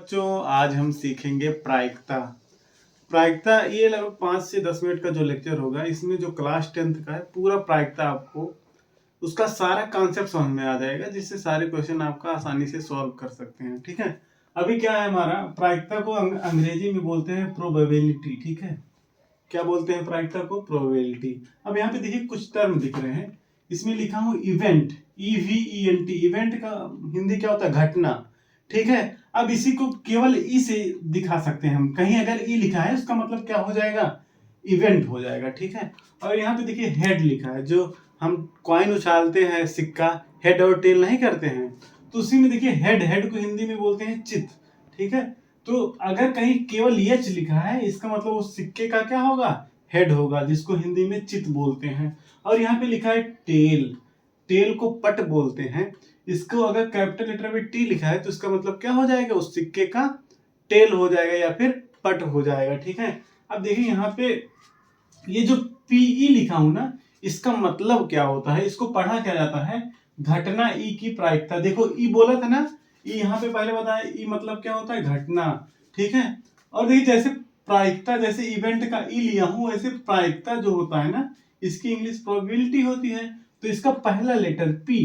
बच्चों आज हम सीखेंगे प्रायिकता। प्रायिकता ये लगभग 5 से 10 मिनट का जो लेक्चर होगा, इसमें जो क्लास 10th का है पूरा प्रायिकता आपको उसका सारा कॉन्सेप्ट समझ में आ जाएगा, जिससे सारे क्वेश्चन आपका आसानी से सॉल्व कर सकते हैं। ठीक है, अभी क्या है हमारा प्रायिकता को अंग्रेजी में बोलते हैं प्रोबेबिलिटी। ठीक है, क्या बोलते हैं प्रायिकता को? प्रोबेबिलिटी। अब यहाँ पे देखिए कुछ टर्म दिख रहे हैं, इसमें लिखा हूँ इवेंट, EVENT। इवेंट का हिंदी क्या होता है? घटना। ठीक है, अब इसी को केवल ई से दिखा सकते हैं हम। कहीं अगर ई लिखा है उसका मतलब क्या हो जाएगा? इवेंट हो जाएगा। ठीक है, और यहाँ पे देखिए हेड लिखा है, जो हम कॉइन उछालते हैं, सिक्का हेड और टेल नहीं करते हैं, तो उसी में देखिए हेड, हेड को हिंदी में बोलते हैं चित। ठीक है, तो अगर कहीं केवल एच लिखा है, इसका मतलब उस सिक्के का क्या होगा? हेड होगा, जिसको हिंदी में चित बोलते हैं। और यहाँ पे लिखा है टेल, टेल को पट बोलते हैं। इसको अगर कैपिटल लेटर में टी लिखा है तो इसका मतलब क्या हो जाएगा? उस सिक्के का टेल हो जाएगा या फिर पट हो जाएगा। ठीक है, अब देखिए यहाँ पे ये जो पीई लिखा हूं ना, इसका मतलब क्या होता है? इसको पढ़ा क्या जाता है? घटना ई की प्रायिकता। देखो ई बोला था ना, ई यहाँ पे पहले बताया, ई मतलब क्या होता है? घटना। ठीक है, और देखिए जैसे प्रायिकता, जैसे इवेंट का ई लिया हूं, वैसे प्रायिकता जो होता है ना, इसकी इंग्लिश प्रोबेबिलिटी होती है। तो इसका पहला लेटर पी,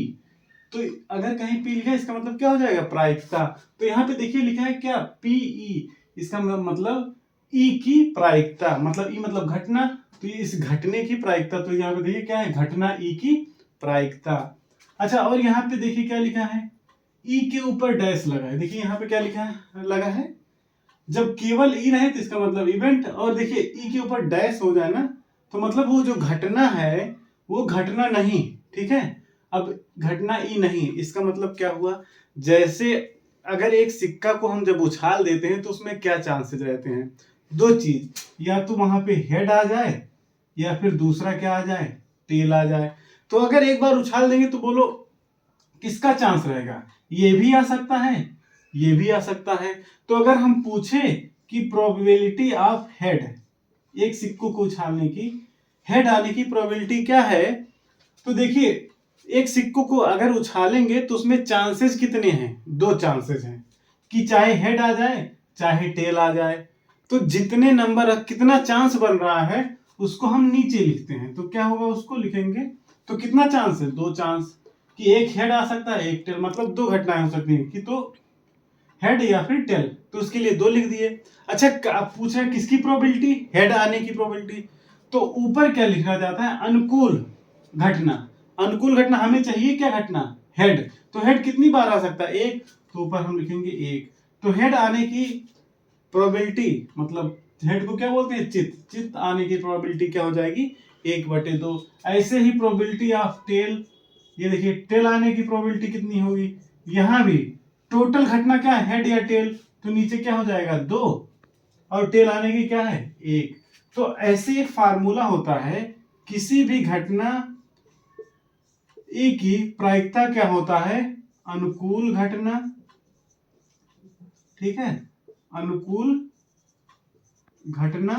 तो अगर कहीं पी लिखा है इसका मतलब क्या हो जाएगा? प्रायिकता। तो यहाँ पे देखिए लिखा है क्या? पीई, इसका मतलब ई की प्रायिकता, मतलब ई मतलब घटना, तो इस घटने की प्रायिकता। तो यहाँ पे देखिए क्या है? घटना ई की प्रायिकता। अच्छा, और यहाँ पे देखिए क्या लिखा है? ई के ऊपर डैश लगा है। देखिए यहाँ पे क्या लिखा है? लगा है, जब केवल ई रहे तो इसका मतलब इवेंट, और देखिए ई के ऊपर डैश हो जाए ना, तो मतलब वो जो घटना है वो घटना नहीं। ठीक है, अब घटना ई नहीं, इसका मतलब क्या हुआ? जैसे अगर एक सिक्का को हम जब उछाल देते हैं तो उसमें क्या चांसेस रहते हैं? दो चीज, या तो वहां पे हेड आ जाए या फिर दूसरा क्या आ जाए? टेल आ जाए। तो अगर एक बार उछाल देंगे तो बोलो किसका चांस रहेगा? ये भी आ सकता है, ये भी आ सकता है। तो अगर हम पूछे कि प्रोबेबिलिटी ऑफ हेड, एक सिक्कों को उछालने की हेड आने की प्रोबेबिलिटी क्या है, तो देखिए एक सिक्कों को अगर उछालेंगे तो उसमें चांसेस कितने हैं? दो चांसेस हैं, कि चाहे हेड आ जाए चाहे टेल आ जाए। तो जितने नंबर कितना चांस बन रहा है उसको हम नीचे लिखते हैं, तो क्या होगा? उसको लिखेंगे तो कितना चांस है? दो चांस, कि एक हेड आ सकता है एक टेल, मतलब दो घटनाएं हो सकती हैं, कि तो हेड या फिर टेल, तो उसके लिए दो लिख दिए। अच्छा, पूछ रहे हैं किसकी प्रोबेबिलिटी? हेड आने की प्रोबेबिलिटी। तो ऊपर क्या लिखा जाता है? अनुकूल घटना। अनुकूल घटना हमें चाहिए क्या? घटना हेड। तो हेड कितनी बार आ सकता है? एक, तो ऊपर हम लिखेंगे एक। तो हेड आने की प्रोबेबिलिटी, मतलब हेड को क्या बोलते हैं? चित। चित आने की प्रोबेबिलिटी क्या हो जाएगी? 1/2। ऐसे ही प्रोबेबिलिटी ऑफ टेल, ये देखिए टेल आने की प्रोबेबिलिटी कितनी होगी? यहां भी टोटल घटना क्या है? हेड या टेल, तो नीचे क्या हो जाएगा? 2, और टेल आने की क्या है? 1। तो ऐसे एक फार्मूला होता है, किसी भी घटना ए की प्रायिकता क्या होता है? अनुकूल घटना। ठीक है, अनुकूल घटना,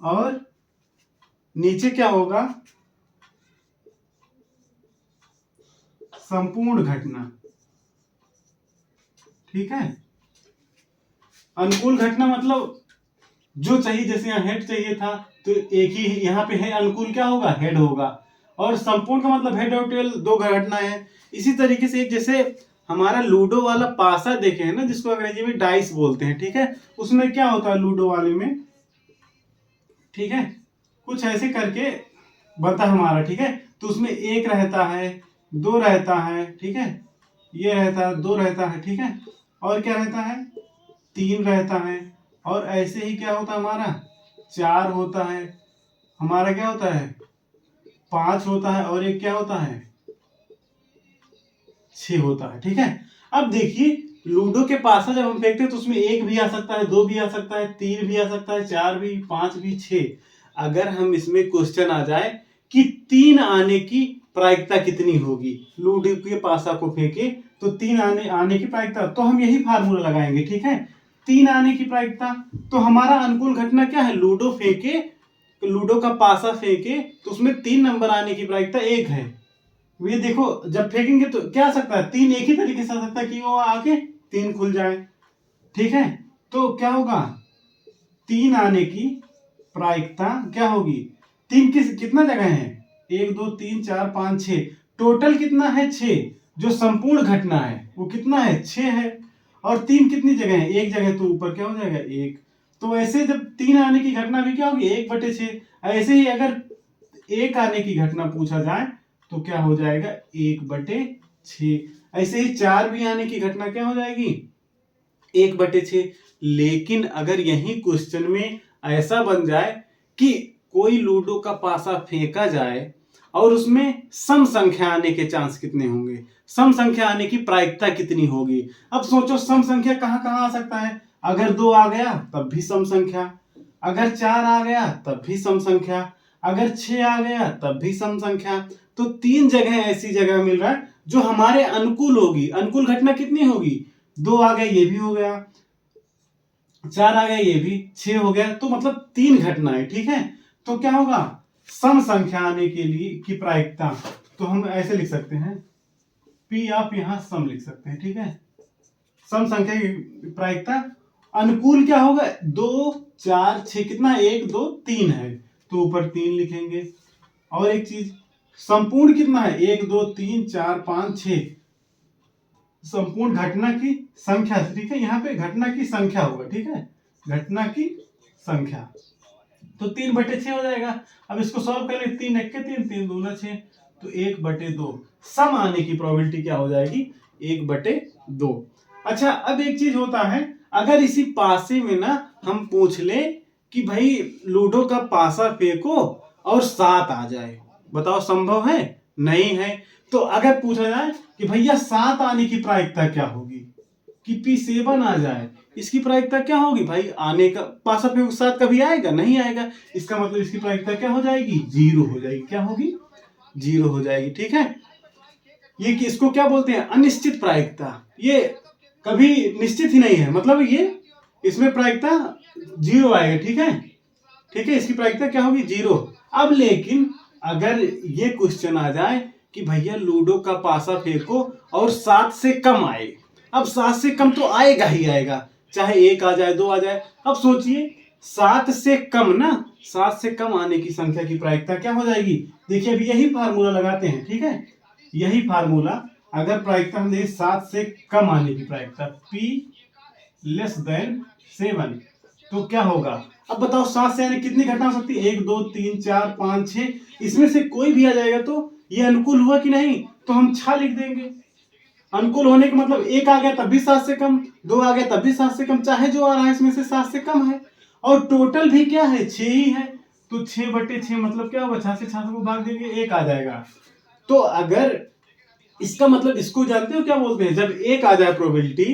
और नीचे क्या होगा? संपूर्ण घटना। ठीक है, अनुकूल घटना मतलब जो चाहिए, जैसे यहाँ हेड चाहिए था तो एक ही यहाँ पे है, अनुकूल क्या होगा? हेड होगा। और संपूर्ण का मतलब हेड और टेल, दो घटना है। इसी तरीके से एक जैसे हमारा लूडो वाला पासा देखे हैं ना, जिसको अंग्रेजी में डाइस बोलते हैं। ठीक है, उसमें क्या होता है लूडो वाले में? ठीक है, कुछ ऐसे करके बनता है हमारा। ठीक है, तो उसमें एक रहता है, दो रहता है, ठीक है, ये रहता है, दो रहता है, ठीक है, और क्या रहता है? तीन रहता है, और ऐसे ही क्या होता है हमारा? चार होता है, हमारा क्या होता है? 5 होता है, और एक क्या होता है? 6 होता है। ठीक है, अब देखिए लूडो के पासा जब हम फेंकते हैं तो उसमें एक भी आ सकता है, दो भी आ सकता है, तीन भी आ सकता है, चार भी, पांच भी, 6। अगर हम इसमें क्वेश्चन आ जाए कि 3 आने की प्रायिकता कितनी होगी, लूडो के पासा को फेंके तो 3 आने की प्रायिकता, तो हम यही फार्मूला लगाएंगे। ठीक है, 3 आने की प्रायिकता, तो हमारा अनुकूल घटना क्या है? लूडो फेंके, लूडो का पासा फेंके तो उसमें 3 नंबर आने की प्रायिकता 1 है। ये देखो जब फेंकेंगे तो क्या आ सकता है? 3 एक ही तरीके से आ सकता है कि वो आके 3 खुल जाए। ठीक है, तो क्या होगा, 3 आने की प्रायिकता क्या होगी, तीन कितना जगह है, 1 2 3 4 5 6, टोटल कितना है 6, जो संपूर्ण घटना है वो कितना है 6 है, और 3 कितनी जगह है, एक जगह, तो ऊपर क्या हो जाएगा 1। तो ऐसे जब 3 आने की घटना भी क्या होगी 1/6, ऐसे ही अगर 1 आने की घटना पूछा जाए तो क्या हो जाएगा 1/6, ऐसे ही 4 भी आने की घटना क्या हो जाएगी 1/6। लेकिन अगर यही क्वेश्चन में ऐसा बन जाए कि कोई लूडो का पासा फेंका जाए और उसमें सम संख्या आने के चांस कितने होंगे, सम संख्या आने की प्रायिकता कितनी होगी। अब सोचो सम संख्या कहां कहां आ सकता है, अगर 2 आ गया तब भी सम संख्या, अगर 4 आ गया तब भी सम संख्या, अगर 6 आ गया तब भी सम संख्या। तो 3 जगह ऐसी जगह मिल रहा है जो हमारे अनुकूल होगी। अनुकूल घटना कितनी होगी, 2 आ गया ये भी हो गया, 4 आ गया ये भी, 6 हो गया, तो मतलब 3 घटनाएं, ठीक है। तो क्या होगा, सम संख्या आने के लिए की प्रायिकता, तो हम ऐसे लिख सकते हैं, पी आप यहां सम लिख सकते हैं, ठीक है। सम संख्या की प्रायिकता अनुकूल क्या होगा, 2 4 6, कितना 1 2 3 है, तो ऊपर 3 लिखेंगे। और एक चीज, संपूर्ण कितना है 1 2 3 4 5 6, संपूर्ण घटना की संख्या, ठीक है, यहाँ पे घटना की संख्या होगा, ठीक है, घटना की संख्या, तो 3/6 हो जाएगा। अब इसको सॉल्व कर ले, 3 1 3 3 2 6, तो 1/2 सम आने की प्रोबेबिलिटी क्या हो जाएगी 1/2। अच्छा, अब एक चीज होता है, अगर इसी पासे में ना हम पूछ ले कि भाई लूडो का पासा फेंको और 7 आ जाए, बताओ संभव है, नहीं है। तो अगर पूछा जाए कि भैया 7 आने की प्रायिकता क्या होगी, कि P7 आ जाए, इसकी प्रायिकता क्या होगी भाई, आने का पासा फेंको 7 कभी आएगा, नहीं आएगा, इसका मतलब इसकी प्रायिकता क्या हो जाएगी 0 हो जाएगी, क्या होगी 0 हो जाएगी, ठीक है। ये कि इसको क्या बोलते हैं अनिश्चित प्रायिकता, ये कभी निश्चित ही नहीं है, मतलब ये इसमें प्रायिकता 0 आएगा, ठीक है, ठीक है, इसकी प्रायिकता क्या होगी 0। अब लेकिन अगर ये क्वेश्चन आ जाए कि भैया लूडो का पासा फेंको और 7 से कम आए, अब 7 से कम तो आएगा ही आएगा, चाहे 1 आ जाए 2 आ जाए। अब सोचिए 7 से कम ना, 7 से कम आने की संख्या की प्रायिकता क्या हो जाएगी, देखिए अभी यही फार्मूला लगाते हैं, ठीक है, यही फार्मूला, अगर प्रायिकता हम देखें 7 से कम आने की प्रायिकता P <7, तो क्या होगा, अब बताओ 7 से आने कितनी घटना हो सकती है, 1 2 3 4 5 6, इसमें से कोई भी आ जाएगा तो ये अनुकूल हुआ कि नहीं, तो हम 6 लिख देंगे। अनुकूल होने का मतलब 1 आ गया तब भी 7 से कम, 2 आ गया तब भी 7 से कम, चाहे जो आ रहा है इसमें से 7 से कम है, और टोटल भी क्या है 6 ही है, तो 6/6 मतलब क्या होगा, 6 से 6 को भाग देंगे 1 आ जाएगा। तो अगर इसका मतलब इसको जानते हो क्या बोलते हैं, जब 1 आ जाए प्रोबेबिलिटी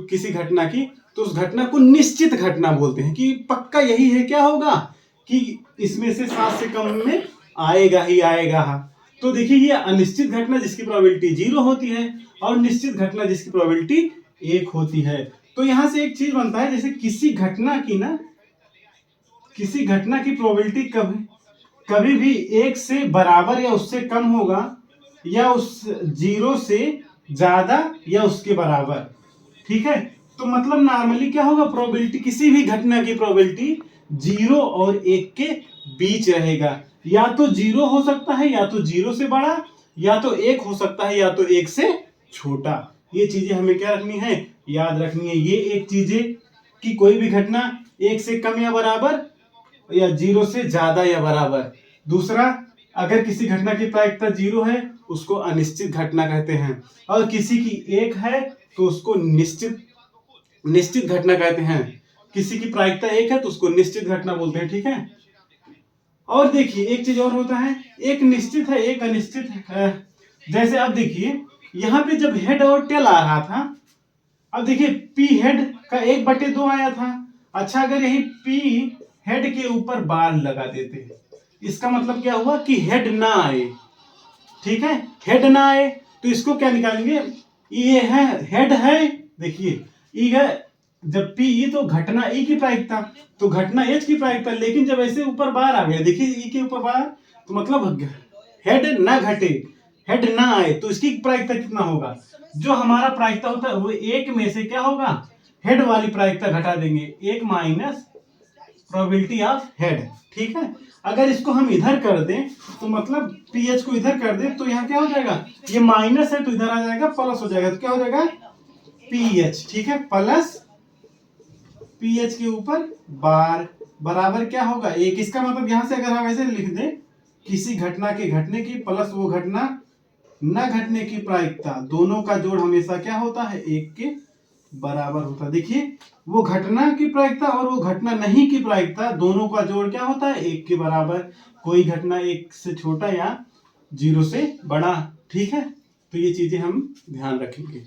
किसी घटना की, तो उस घटना को निश्चित घटना बोलते हैं, कि पक्का यही है क्या होगा कि इसमें से 7 से कम में आएगा ही आएगा। तो देखिए ये अनिश्चित घटना जिसकी प्रोबेबिलिटी 0 होती है और निश्चित घटना जिसकी प्रोबेबिलिटी 1 होती है। तो यहां से एक चीज बनता है, जैसे किसी घटना की प्रोबेबिलिटी कभी भी 1 से बराबर या उससे कम होगा, या उस 0 से ज्यादा या उसके बराबर, ठीक है। तो मतलब नॉर्मली क्या होगा, प्रोबेबिलिटी किसी भी घटना की प्रोबेबिलिटी 0 और 1 के बीच रहेगा, या तो 0 हो सकता है, या तो 0 से बड़ा, या तो 1 हो सकता है, या तो 1 से छोटा। ये चीजें हमें क्या रखनी है, याद रखनी है। ये एक चीजें कि कोई भी घटना 1 से कम या बराबर, या 0 से ज्यादा या बराबर। दूसरा, अगर किसी घटना की प्रायिकता 0 है उसको अनिश्चित घटना कहते हैं, और किसी की 1 है तो उसको निश्चित घटना कहते हैं। किसी की प्रायिकता 1 है तो उसको निश्चित घटना बोलते हैं, ठीक है। और देखिए एक चीज और होता है, एक निश्चित है एक अनिश्चित है। जैसे अब देखिए यहाँ पे जब हेड और टेल आ रहा था, अब देखिए पी हेड का 1/2 आया था। अच्छा, अगर यही पी हेड के ऊपर बार लगा देते, इसका मतलब क्या हुआ कि हेड ना आए, ठीक है, हेड ना आए, तो इसको क्या निकालेंगे, ये है हेड है, देखिए ई है, जब पी ई तो घटना ई की प्रायिकता, तो घटना एच की प्रायिकता, लेकिन जब ऐसे ऊपर बार आ गया, देखिए ई के ऊपर बार, तो मतलब हेड ना घटे, हेड ना आए, तो इसकी प्रायिकता कितना होगा, जो हमारा प्रायिकता होता है वो 1 में से क्या होगा हेड वाली प्रायिकता घटा देंगे, 1 माइनस प्रोबेबिलिटी ऑफ हेड, ठीक है। अगर इसको हम इधर कर दें तो मतलब पीएच को इधर कर दें तो यहाँ क्या हो जाएगा, ये माइनस है तो इधर आ जाएगा प्लस हो जाएगा, तो क्या हो जाएगा पीएच, ठीक है, प्लस पीएच के ऊपर बार बराबर क्या होगा 1। इसका मतलब यहां से अगर हम ऐसे लिख दें, किसी घटना के घटने की प्लस वो घटना न घटने की प्रायिकता, दोनों का जोड़ हमेशा क्या होता है 1 के बराबर होता है। देखिए वो घटना की प्रायिकता और वो घटना नहीं की प्रायिकता, दोनों का जोड़ क्या होता है 1 के बराबर। कोई घटना 1 से छोटा या 0 से बड़ा, ठीक है। तो ये चीजें हम ध्यान रखेंगे।